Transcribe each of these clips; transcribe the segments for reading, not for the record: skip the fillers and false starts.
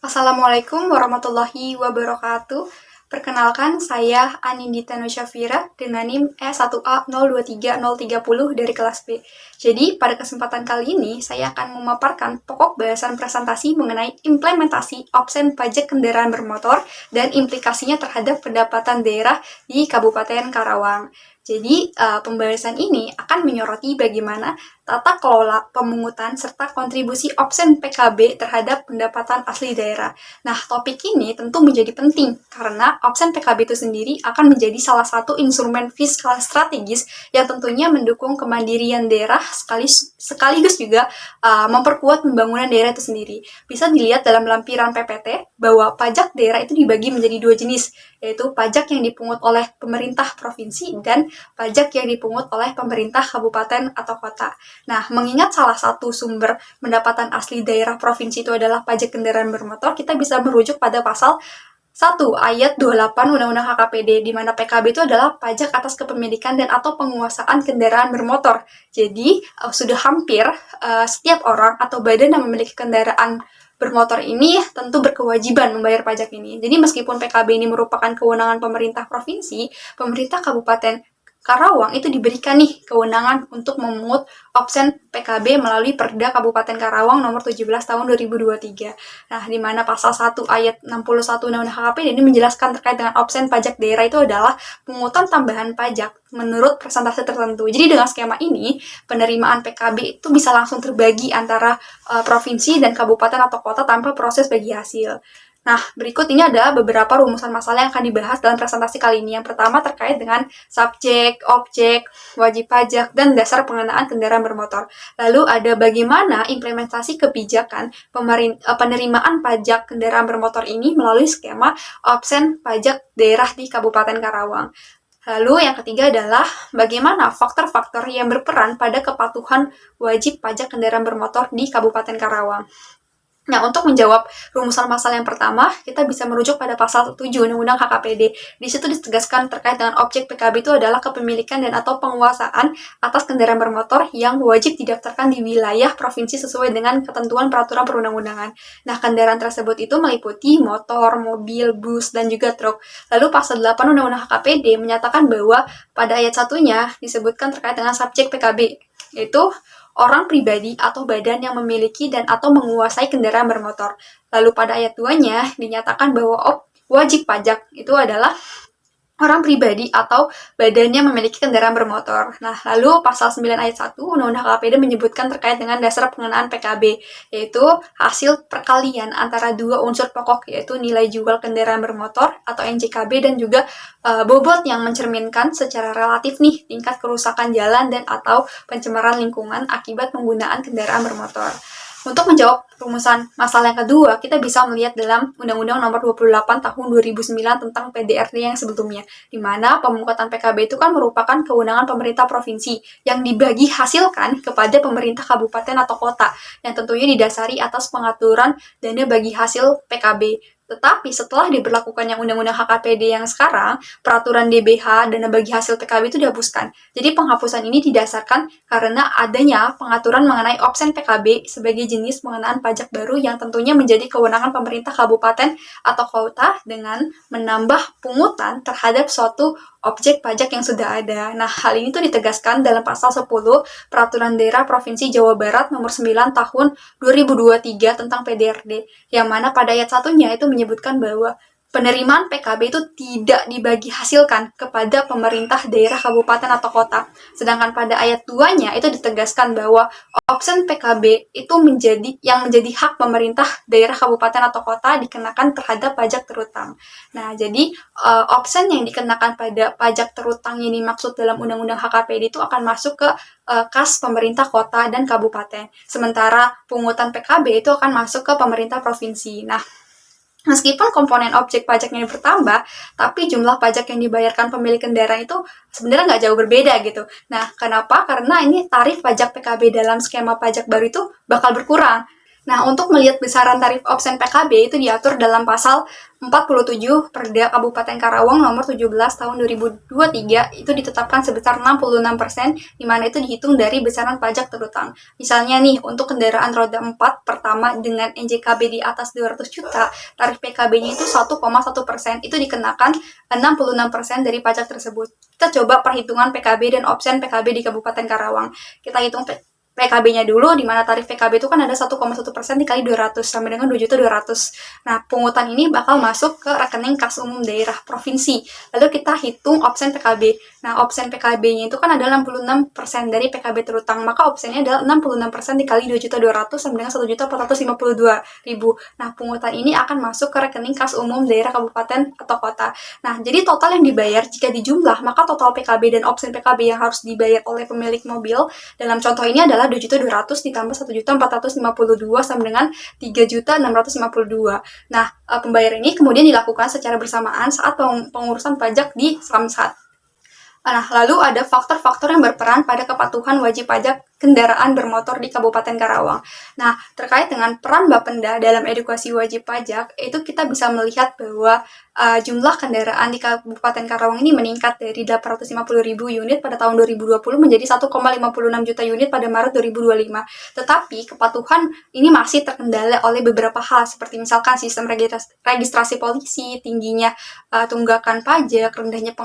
Assalamualaikum warahmatullahi wabarakatuh. Perkenalkan, saya Anindita Nusyafira dengan NIM E1A023030 dari kelas B. Jadi, pada kesempatan kali ini, saya akan memaparkan pokok bahasan presentasi mengenai implementasi absen pajak kendaraan bermotor dan implikasinya terhadap pendapatan daerah di Kabupaten Karawang. Jadi, pembahasan ini akan menyoroti bagaimana tata kelola pemungutan serta kontribusi absen PKB terhadap pendapatan asli daerah. Nah, topik ini tentu menjadi penting karena absen PKB itu sendiri akan menjadi salah satu instrumen fiskal strategis yang tentunya mendukung kemandirian daerah sekaligus juga memperkuat pembangunan daerah itu sendiri. Bisa dilihat dalam lampiran PPT bahwa pajak daerah itu dibagi menjadi dua jenis, yaitu pajak yang dipungut oleh pemerintah provinsi dan pajak yang dipungut oleh pemerintah kabupaten atau kota. Nah, mengingat salah satu sumber pendapatan asli daerah provinsi itu adalah pajak kendaraan bermotor, kita bisa merujuk pada pasal 1 ayat 28 Undang-Undang HKPD, di mana PKB itu adalah pajak atas kepemilikan dan atau penguasaan kendaraan bermotor. Jadi, sudah hampir setiap orang atau badan yang memiliki kendaraan bermotor ini tentu berkewajiban membayar pajak ini. Jadi, meskipun PKB ini merupakan kewenangan pemerintah provinsi, pemerintah kabupaten Karawang itu diberikan nih kewenangan untuk memungut absen PKB melalui Perda Kabupaten Karawang nomor 17 tahun 2023. Nah, di mana pasal 1 ayat 61 Undang-Undang HKP ini menjelaskan terkait dengan absen pajak daerah itu adalah pungutan tambahan pajak menurut persentase tertentu. Jadi dengan skema ini, penerimaan PKB itu bisa langsung terbagi antara provinsi dan kabupaten atau kota tanpa proses bagi hasil. Nah, berikut ini ada beberapa rumusan masalah yang akan dibahas dalam presentasi kali ini. Yang pertama terkait dengan subjek, objek, wajib pajak, dan dasar pengenaan kendaraan bermotor. Lalu ada bagaimana implementasi kebijakan penerimaan pajak kendaraan bermotor ini melalui skema absen pajak daerah di Kabupaten Karawang. Lalu yang ketiga adalah bagaimana faktor-faktor yang berperan pada kepatuhan wajib pajak kendaraan bermotor di Kabupaten Karawang. Nah, untuk menjawab rumusan masalah yang pertama, kita bisa merujuk pada pasal 7 Undang-Undang HKPD. Di situ ditegaskan terkait dengan objek PKB itu adalah kepemilikan dan atau penguasaan atas kendaraan bermotor yang wajib didaftarkan di wilayah provinsi sesuai dengan ketentuan peraturan perundang-undangan. Nah, kendaraan tersebut itu meliputi motor, mobil, bus, dan juga truk. Lalu pasal 8 Undang-Undang HKPD menyatakan bahwa pada ayat satunya disebutkan terkait dengan subjek PKB, yaitu orang pribadi atau badan yang memiliki dan atau menguasai kendaraan bermotor. Lalu pada ayat 2-nya dinyatakan bahwa wajib pajak itu adalah orang pribadi atau badannya memiliki kendaraan bermotor. Nah, lalu pasal 9 ayat 1 Undang-Undang HKPD menyebutkan terkait dengan dasar pengenaan PKB, yaitu hasil perkalian antara dua unsur pokok, yaitu nilai jual kendaraan bermotor atau NJKB dan juga bobot yang mencerminkan secara relatif nih tingkat kerusakan jalan dan atau pencemaran lingkungan akibat penggunaan kendaraan bermotor. Untuk menjawab rumusan masalah yang kedua, kita bisa melihat dalam Undang-Undang Nomor 28 Tahun 2009 tentang PDRT yang sebelumnya, di mana pemungutan PKB itu kan merupakan kewenangan pemerintah provinsi yang dibagi hasilkan kepada pemerintah kabupaten atau kota, yang tentunya didasari atas pengaturan dana bagi hasil PKB. Tetapi setelah diberlakukannya Undang-Undang HKPD yang sekarang, peraturan DBH dana bagi hasil PKB itu dihapuskan. Jadi penghapusan ini didasarkan karena adanya pengaturan mengenai absen PKB sebagai jenis pengenaan pajak baru yang tentunya menjadi kewenangan pemerintah kabupaten atau kota dengan menambah pungutan terhadap suatu objek pajak yang sudah ada. Nah, hal ini tuh ditegaskan dalam pasal 10 Peraturan Daerah Provinsi Jawa Barat nomor 9 tahun 2023 tentang PDRD, yang mana pada ayat satunya itu menyebutkan bahwa penerimaan PKB itu tidak dibagi hasilkan kepada pemerintah daerah kabupaten atau kota. Sedangkan pada ayat 2-nya itu ditegaskan bahwa absen PKB itu menjadi hak pemerintah daerah kabupaten atau kota dikenakan terhadap pajak terutang. Nah, jadi absen yang dikenakan pada pajak terutang yang dimaksud dalam Undang-Undang HKPD itu akan masuk ke kas pemerintah kota dan kabupaten. Sementara pungutan PKB itu akan masuk ke pemerintah provinsi. Nah, meskipun komponen objek pajaknya bertambah, tapi jumlah pajak yang dibayarkan pemilik kendaraan itu sebenarnya nggak jauh berbeda gitu. Nah, kenapa? Karena ini tarif pajak PKB dalam skema pajak baru itu bakal berkurang. Nah, untuk melihat besaran tarif absen PKB itu diatur dalam pasal 47 Perda Kabupaten Karawang nomor 17 tahun 2023 itu ditetapkan sebesar 66%, di mana itu dihitung dari besaran pajak terutang. Misalnya nih, untuk kendaraan roda 4 pertama dengan NJKB di atas 200 juta, tarif PKB-nya itu 1,1%, itu dikenakan 66% dari pajak tersebut. Kita coba perhitungan PKB dan absen PKB di Kabupaten Karawang. Kita hitung PKB-nya dulu, di mana tarif PKB itu kan ada 1,1% dikali 200, sama dengan 2.200.000. Nah, pungutan ini bakal masuk ke rekening kas umum daerah provinsi. Lalu kita hitung absen PKB. Nah, absen PKB-nya itu kan ada 66% dari PKB terutang, maka absennya adalah 66% dikali 2.200.000 sama dengan 1.452.000. Nah, pungutan ini akan masuk ke rekening kas umum daerah kabupaten atau kota. Nah, jadi total yang dibayar jika dijumlah, maka total PKB dan absen PKB yang harus dibayar oleh pemilik mobil dalam contoh ini adalah 2.200.000 ditambah 1.452 sama dengan 3.652. Nah, pembayaran ini kemudian dilakukan secara bersamaan saat pengurusan pajak di Samsat. Nah, lalu ada faktor-faktor yang berperan pada kepatuhan wajib pajak kendaraan bermotor di Kabupaten Karawang. Nah, terkait dengan peran Bapenda dalam edukasi wajib pajak, itu kita bisa melihat bahwa jumlah kendaraan di Kabupaten Karawang ini meningkat dari 850.000 unit pada tahun 2020 menjadi 1,56 juta unit pada Maret 2025. Tetapi kepatuhan ini masih terkendala oleh beberapa hal, seperti misalkan sistem registrasi polisi, tingginya tunggakan pajak, rendahnya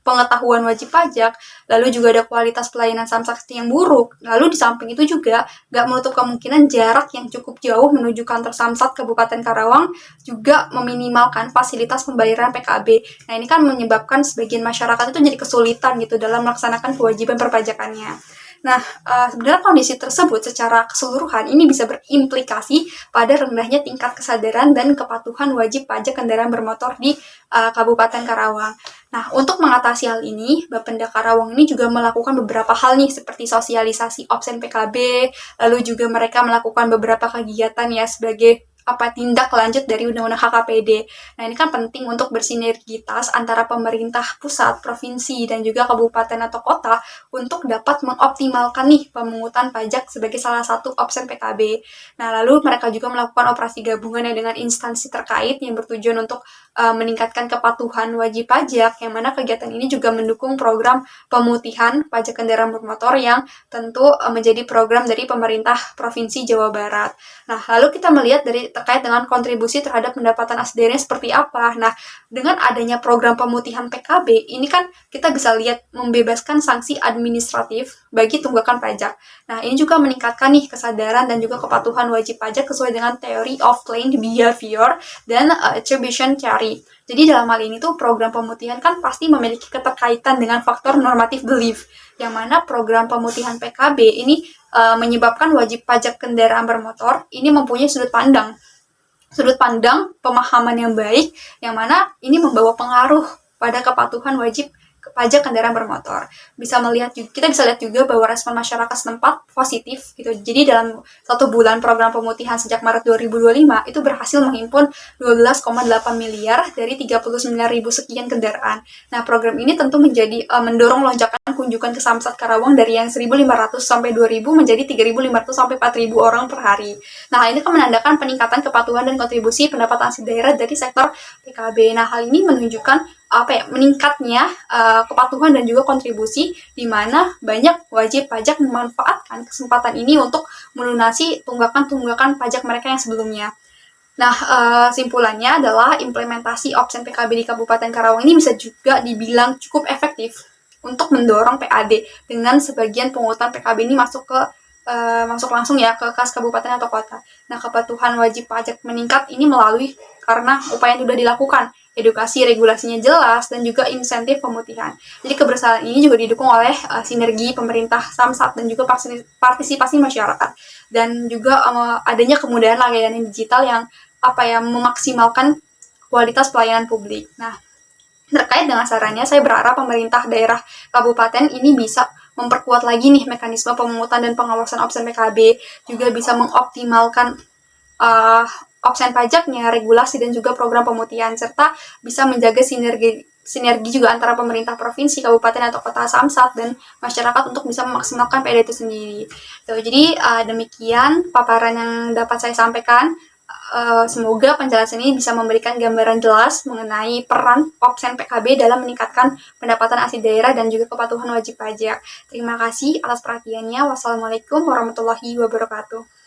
pengetahuan wajib pajak, lalu juga ada kualitas pelayanan transaksi yang buruk. Lalu di samping itu juga gak menutup kemungkinan jarak yang cukup jauh menuju kantor Samsat Kabupaten Karawang juga meminimalkan fasilitas pembayaran PKB. Nah, ini kan menyebabkan sebagian masyarakat itu jadi kesulitan gitu dalam melaksanakan kewajiban perpajakannya. Nah, sebenarnya kondisi tersebut secara keseluruhan ini bisa berimplikasi pada rendahnya tingkat kesadaran dan kepatuhan wajib pajak kendaraan bermotor di Kabupaten Karawang. Nah, untuk mengatasi hal ini, Bapenda Karawang ini juga melakukan beberapa hal nih, seperti sosialisasi absen PKB, lalu juga mereka melakukan beberapa kegiatan ya sebagai tindak lanjut dari Undang-Undang HKPD. Nah, ini kan penting untuk bersinergitas antara pemerintah pusat, provinsi, dan juga kabupaten atau kota untuk dapat mengoptimalkan nih pemungutan pajak sebagai salah satu absen PKB. Nah, lalu mereka juga melakukan operasi gabungan dengan instansi terkait yang bertujuan untuk meningkatkan kepatuhan wajib pajak, yang mana kegiatan ini juga mendukung program pemutihan pajak kendaraan bermotor yang tentu menjadi program dari pemerintah Provinsi Jawa Barat. Nah, lalu kita melihat terkait dengan kontribusi terhadap pendapatan asli seperti apa. Nah, dengan adanya program pemutihan PKB, ini kan kita bisa lihat membebaskan sanksi administratif bagi tunggakan pajak. Nah, ini juga meningkatkan nih kesadaran dan juga kepatuhan wajib pajak sesuai dengan teori of planned behavior dan attribution theory. Jadi dalam hal ini tuh program pemutihan kan pasti memiliki keterkaitan dengan faktor normative belief, yang mana program pemutihan PKB ini menyebabkan wajib pajak kendaraan bermotor ini mempunyai sudut pandang pemahaman yang baik, yang mana ini membawa pengaruh pada kepatuhan wajib pajak kendaraan bermotor. Kita bisa lihat juga bahwa respon masyarakat setempat positif gitu. Jadi dalam 1 bulan program pemutihan sejak Maret 2025 itu berhasil menghimpun 12,8 miliar dari 39.000 sekian kendaraan. Nah, program ini tentu menjadi mendorong lonjakan kunjungan ke Samsat Karawang dari yang 1.500 sampai 2.000 menjadi 3.500 sampai 4.000 orang per hari. Nah, ini kan menandakan peningkatan kepatuhan dan kontribusi pendapatan asli daerah dari sektor PKB. Nah, hal ini menunjukkan meningkatnya kepatuhan dan juga kontribusi, di mana banyak wajib pajak memanfaatkan kesempatan ini untuk melunasi tunggakan pajak mereka yang sebelumnya. Nah, simpulannya adalah implementasi absen PKB di Kabupaten Karawang ini bisa juga dibilang cukup efektif untuk mendorong PAD dengan sebagian pungutan PKB ini masuk langsung ya ke kas kabupaten atau kota. Nah, kepatuhan wajib pajak meningkat ini melalui karena upaya yang sudah dilakukan, edukasi regulasinya jelas, dan juga insentif pemutihan. Jadi kebersamaan ini juga didukung oleh sinergi pemerintah Samsat dan juga partisipasi masyarakat, dan juga adanya kemudahan layanan digital yang memaksimalkan kualitas pelayanan publik. Nah, terkait dengan sarannya, saya berharap pemerintah daerah kabupaten ini bisa memperkuat lagi nih mekanisme pemungutan dan pengawasan absen PKB, juga bisa mengoptimalkan absen pajaknya, regulasi, dan juga program pemutihan, serta bisa menjaga sinergi juga antara pemerintah provinsi, kabupaten atau kota Samsat dan masyarakat untuk bisa memaksimalkan PED itu sendiri. Tuh, jadi demikian paparan yang dapat saya sampaikan. Semoga penjelasan ini bisa memberikan gambaran jelas mengenai peran Opsen PKB dalam meningkatkan pendapatan asli daerah dan juga kepatuhan wajib pajak. Terima kasih atas perhatiannya. Wassalamualaikum warahmatullahi wabarakatuh.